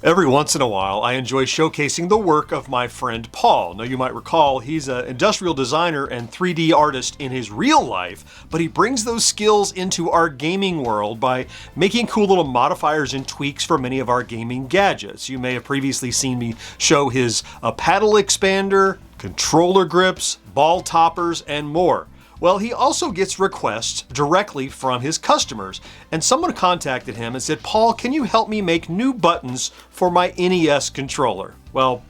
Every once in a while, I enjoy showcasing the work of my friend Paul. Now, you might recall he's an industrial designer and 3D artist in his real life, but he brings those skills into our gaming world by making cool little modifiers and tweaks for many of our gaming gadgets. You may have previously seen me show his paddle expander, controller grips, ball toppers, and more. Well, he also gets requests directly from his customers, and someone contacted him and said, "Paul, can you help me make new buttons for my NES controller?" Well,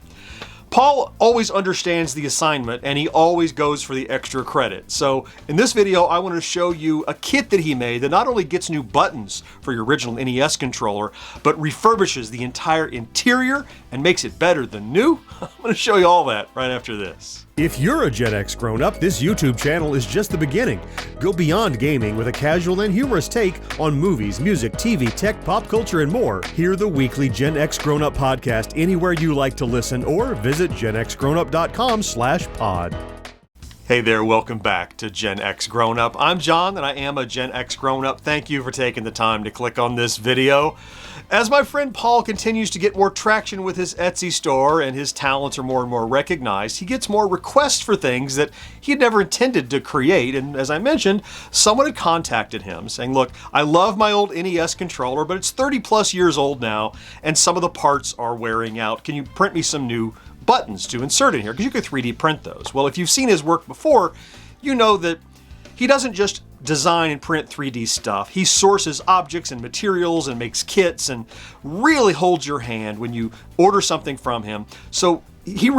Paul always understands the assignment and he always goes for the extra credit. So in this video, I want to show you a kit that he made that not only gets new buttons for your original NES controller, but refurbishes the entire interior and makes it better than new. I'm going to show you all that right after this. If you're a Gen X grown-up, this YouTube channel is just the beginning. Go beyond gaming with a casual and humorous take on movies, music, TV, tech, pop culture, and more. Hear the weekly Gen X Grown-Up podcast anywhere you like to listen, or visit GenXGrownUp.com/pod. Hey there, welcome back to Gen X Grown Up. I'm John and I am a Gen X Grown Up. Thank you for taking the time to click on this video. As my friend Paul continues to get more traction with his Etsy store and his talents are more and more recognized, he gets more requests for things that he had never intended to create. And as I mentioned, someone had contacted him saying, "Look, I love my old NES controller, but it's 30 plus years old now and some of the parts are wearing out. Can you print me some new buttons to insert in here?" Because you could 3D print those. Well, if you've seen his work before, you know that he doesn't just design and print 3D stuff. He sources objects and materials and makes kits and really holds your hand when you order something from him. So he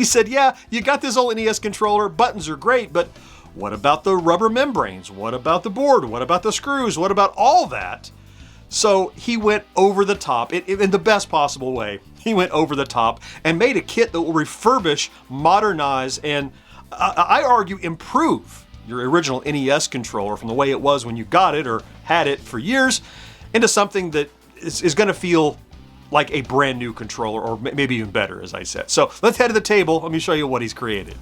said, "Yeah, you got this old NES controller, buttons are great, but what about the rubber membranes? What about the board? What about the screws? What about all that?" So he went over the top, in the best possible way. He went over the top and made a kit that will refurbish, modernize, and I argue improve your original NES controller from the way it was when you got it or had it for years into something that is going to feel like a brand new controller, or maybe even better, as I said. So let's head to the table. Let me show you what he's created.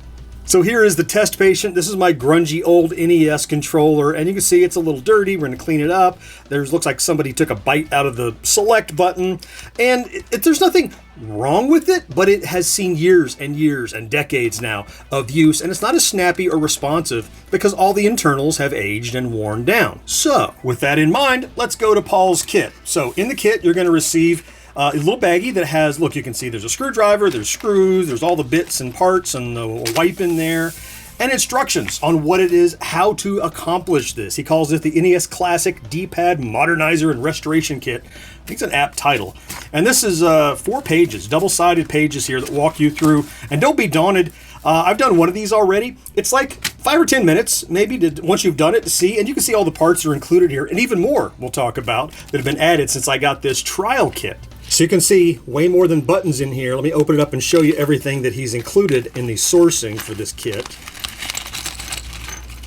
So here is the test patient. This is my grungy old NES controller, and you can see it's a little dirty. We're going to clean it up. Looks like somebody took a bite out of the select button, and there's nothing wrong with it, but it has seen years and years and decades now of use, and it's not as snappy or responsive because all the internals have aged and worn down. So with that in mind, let's go to Paul's kit. So in the kit, you're going to receive a little baggie that has, look, you can see there's a screwdriver, there's screws, there's all the bits and parts and a wipe in there, and instructions on what it is, how to accomplish this. He calls it the NES Classic D-Pad Modernizer and Restoration Kit. I think it's an apt title. And this is 4 pages, double-sided pages here that walk you through. And don't be daunted. I've done one of these already. It's like 5 or 10 minutes, maybe, once you've done it, to see. And you can see all the parts that are included here, and even more we'll talk about that have been added since I got this trial kit. So you can see way more than buttons in here. Let me open it up and show you everything that he's included in the sourcing for this kit.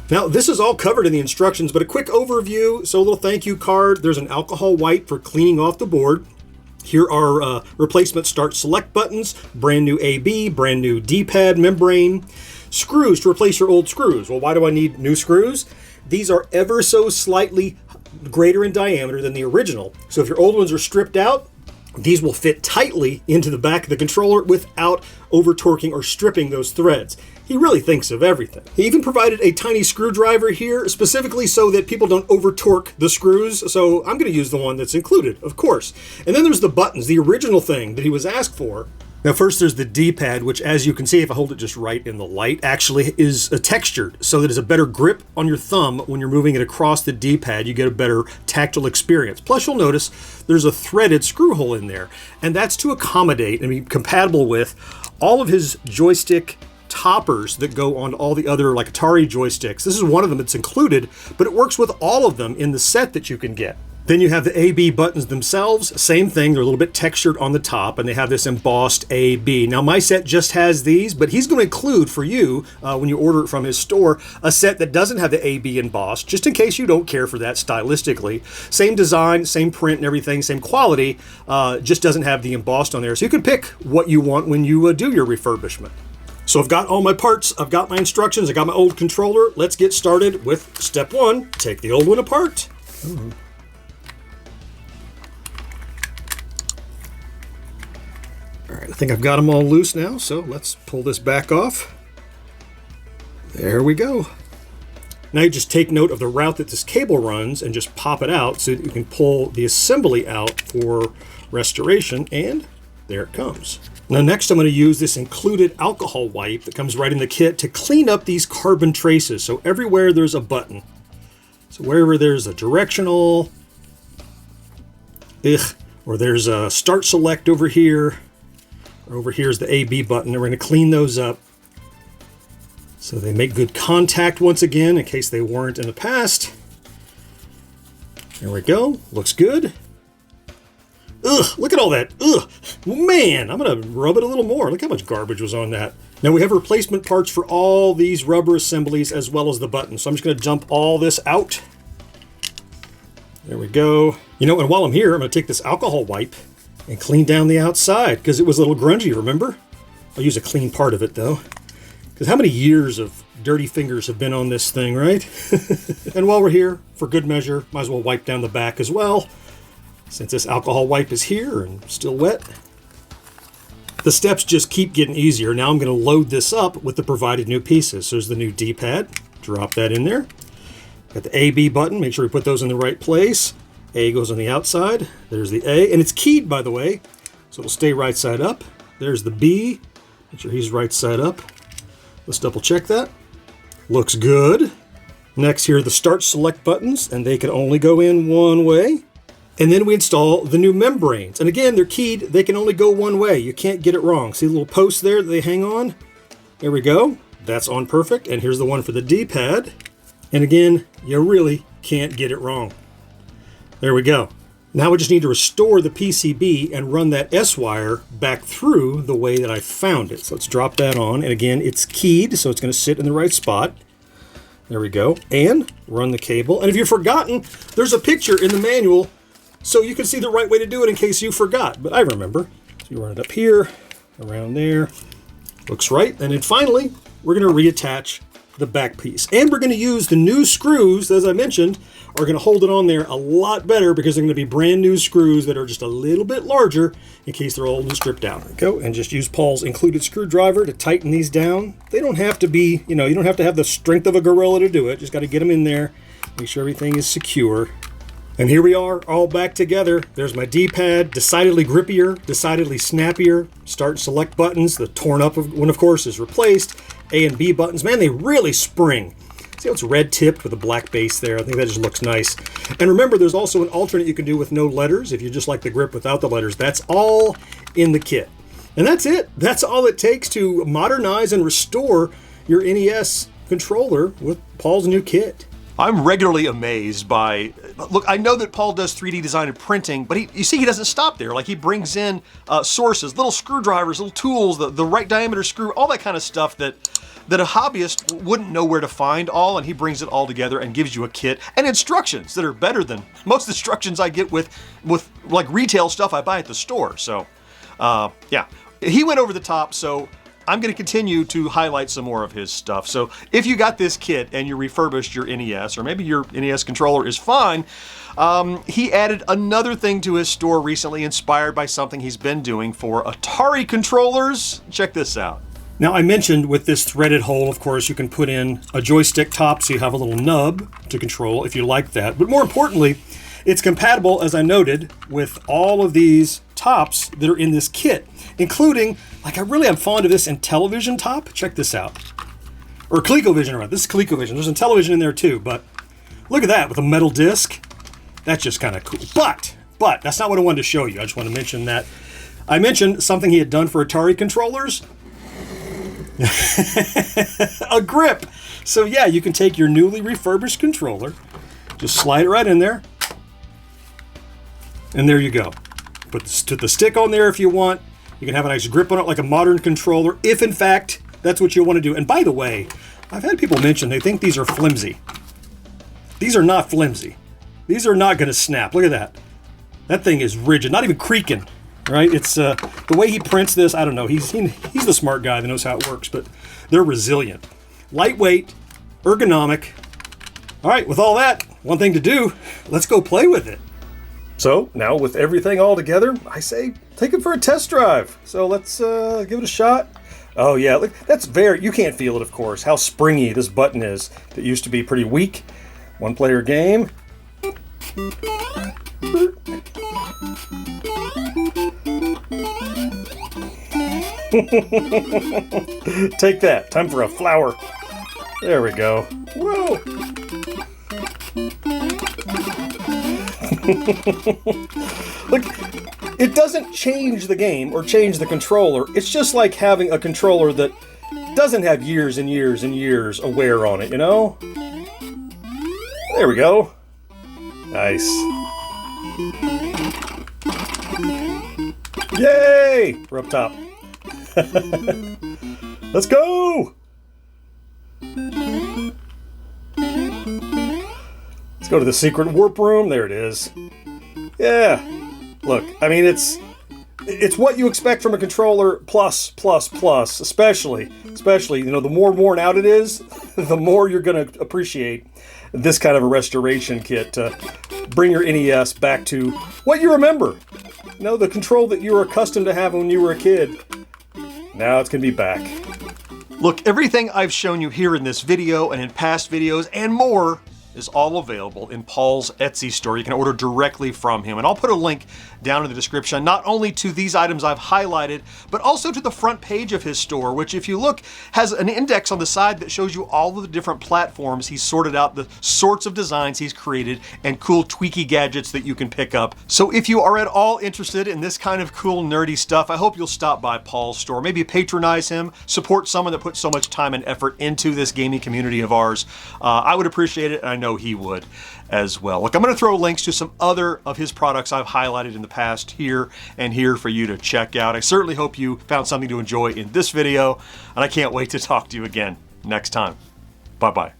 Now, this is all covered in the instructions, but a quick overview. So a little thank you card. There's an alcohol wipe for cleaning off the board. Here are replacement start select buttons, brand new AB, brand new D-pad membrane, screws to replace your old screws. Well, why do I need new screws? These are ever so slightly greater in diameter than the original. So if your old ones are stripped out, these will fit tightly into the back of the controller without over-torquing or stripping those threads. He really thinks of everything. He even provided a tiny screwdriver here, specifically so that people don't over-torque the screws, so I'm going to use the one that's included, of course. And then there's the buttons, the original thing that he was asked for. Now first there's the D-pad, which as you can see, if I hold it just right in the light, actually is textured so that it's a better grip on your thumb when you're moving it across the D-pad. You get a better tactile experience. Plus you'll notice there's a threaded screw hole in there, and that's to accommodate and be compatible with all of his joystick toppers that go on all the other like Atari joysticks. This is one of them that's included, but it works with all of them in the set that you can get. Then you have the AB buttons themselves, same thing, they're a little bit textured on the top, and they have this embossed AB. Now my set just has these, but he's going to include for you, when you order it from his store, a set that doesn't have the AB embossed, just in case you don't care for that stylistically. Same design, same print and everything, same quality, just doesn't have the embossed on there. So you can pick what you want when you do your refurbishment. So I've got all my parts, I've got my instructions, I got my old controller. Let's get started with step 1, take the old one apart. All right, I think I've got them all loose now, so let's pull this back off. There we go. Now you just take note of the route that this cable runs and just pop it out so that you can pull the assembly out for restoration, and there it comes. Now next I'm going to use this included alcohol wipe that comes right in the kit to clean up these carbon traces. So everywhere there's a button, so wherever there's a directional, or there's a start select over here, or over here's the A-B button, and we're going to clean those up so they make good contact once again in case they weren't in the past. There we go, looks good. Ugh, look at all that. Ugh, man, I'm going to rub it a little more. Look how much garbage was on that. Now we have replacement parts for all these rubber assemblies as well as the buttons. So I'm just going to dump all this out. There we go. You know, and while I'm here, I'm going to take this alcohol wipe and clean down the outside because it was a little grungy, remember? I'll use a clean part of it though. Because how many years of dirty fingers have been on this thing, right? And while we're here, for good measure, might as well wipe down the back as well, since this alcohol wipe is here and still wet. The steps just keep getting easier. Now I'm going to load this up with the provided new pieces. So there's the new D-pad. Drop that in there. Got the A-B button. Make sure we put those in the right place. A goes on the outside. There's the A. And it's keyed, by the way, so it'll stay right side up. There's the B. Make sure he's right side up. Let's double check that. Looks good. Next, here are the start select buttons, and they can only go in one way. And then we install the new membranes. And again, they're keyed. They can only go one way. You can't get it wrong. See the little post there that they hang on? There we go. That's on perfect. And here's the one for the D-pad. And again, you really can't get it wrong. There we go. Now we just need to restore the PCB and run that S-wire back through the way that I found it. So let's drop that on. And again, it's keyed, so it's going to sit in the right spot. There we go. And run the cable. And if you've forgotten, there's a picture in the manual so you can see the right way to do it in case you forgot. But I remember. So you run it up here, around there. Looks right. And then finally, we're going to reattach the back piece. And we're going to use the new screws, as I mentioned, are going to hold it on there a lot better because they're going to be brand new screws that are just a little bit larger in case they're old and stripped out. There we go. And just use Paul's included screwdriver to tighten these down. They don't have to be, you don't have to have the strength of a gorilla to do it. Just got to get them in there, make sure everything is secure. And here we are, all back together. There's my D-pad, decidedly grippier, decidedly snappier. Start and select buttons. The torn up one, of course, is replaced. A and B buttons, man, they really spring. See how it's red tipped with a black base there? I think that just looks nice. And remember, there's also an alternate you can do with no letters. If you just like the grip without the letters, that's all in the kit. And that's it. That's all it takes to modernize and restore your NES controller with Paul's new kit. I'm regularly amazed by, look, I know that Paul does 3D design and printing, but you see he doesn't stop there. Like he brings in sources, little screwdrivers, little tools, the right diameter screw, all that kind of stuff that a hobbyist wouldn't know where to find all, and he brings it all together and gives you a kit and instructions that are better than most instructions I get with like retail stuff I buy at the store. So yeah, he went over the top, so I'm going to continue to highlight some more of his stuff. So if you got this kit and you refurbished your NES, or maybe your NES controller is fine, he added another thing to his store recently inspired by something he's been doing for Atari controllers. Check this out. Now I mentioned with this threaded hole, of course, you can put in a joystick top so you have a little nub to control if you like that. But more importantly, it's compatible, as I noted, with all of these tops that are in this kit, including, like I really am fond of this Intellivision top. Check this out. Or ColecoVision, right? This is ColecoVision. There's Intellivision in there too, but look at that with a metal disc. That's just kind of cool. But that's not what I wanted to show you. I just want to mention that. I mentioned something he had done for Atari controllers. A grip. So yeah, you can take your newly refurbished controller, just slide it right in there, and there you go. Put the stick on there if you want. You can have a nice grip on it like a modern controller, if in fact that's what you want to do. And by the way, I've had people mention they think these are flimsy. These are not flimsy. These are not going to snap. Look at that. That thing is rigid, not even creaking. Right? It's the way he prints this. I don't know. He's the smart guy that knows how it works, but they're resilient, lightweight, ergonomic. All right, with all that, one thing to do, let's go play with it. So now with everything all together, I say take it for a test drive. So let's give it a shot. Oh yeah, look, you can't feel it, of course, how springy this button is. That used to be pretty weak. One-player game. Take that. Time for a flower. There we go. Whoa! Look, it doesn't change the game or change the controller. It's just like having a controller that doesn't have years and years and years of wear on it, you know? There we go. Nice. Yay! We're up top. Let's go! Let's go to the secret warp room. There it is. Yeah. Look, I mean, it's what you expect from a controller plus, especially, you know, the more worn out it is, the more you're going to appreciate this kind of a restoration kit to bring your NES back to what you remember. You know, the control that you were accustomed to having when you were a kid. Now it's going to be back. Look, everything I've shown you here in this video and in past videos and more is all available in Paul's Etsy store. You can order directly from him. And I'll put a link down in the description, not only to these items I've highlighted, but also to the front page of his store, which if you look, has an index on the side that shows you all of the different platforms he's sorted out, the sorts of designs he's created, and cool tweaky gadgets that you can pick up. So if you are at all interested in this kind of cool nerdy stuff, I hope you'll stop by Paul's store. Maybe patronize him, support someone that puts so much time and effort into this gaming community of ours. I would appreciate it, and I know he would as well. Look, I'm going to throw links to some other of his products I've highlighted in the past here and here for you to check out. I certainly hope you found something to enjoy in this video, and I can't wait to talk to you again next time. Bye-bye.